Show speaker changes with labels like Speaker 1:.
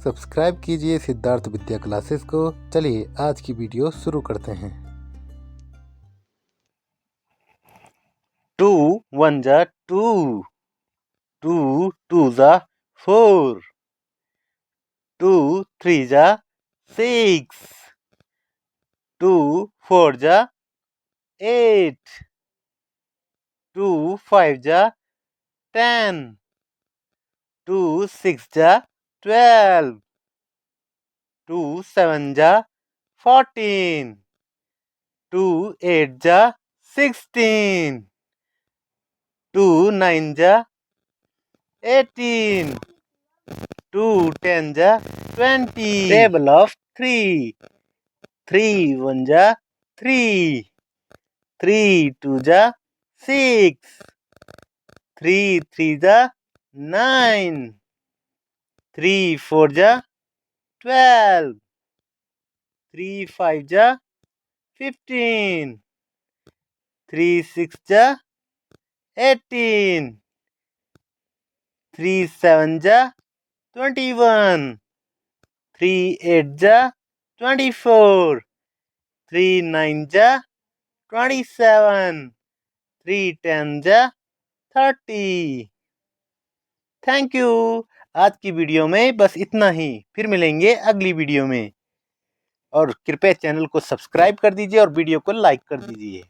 Speaker 1: Subscribe कीजिए सिद्धार्थ विद्या classes को। चलिए आज की वीडियो शुरू करते हैं।
Speaker 2: 2 1 जा 2, 2 2 जा 4, 2 3 जा 6, 2 4 जा 8, 2 5 जा 10, 2 6 जा 12, 2 7 जा 14, 2 8 जा 16, 2 9 जा 18, 2 10 जा 20. Table of 3. 3 1 जा 3, 3 2 जा 6, 3 3 जा 9, 3 4 जा 12, 3 5 जा 15, 3 6 जा 18, 3 7 जा 21, 3 8 जा 24, 3 9 जा 27, 3 10 जा 30. Thank you. आज की वीडियो में बस इतना ही, फिर मिलेंगे अगली वीडियो में। और कृपया चैनल को सब्सक्राइब कर दीजिए और वीडियो को लाइक कर दीजिए।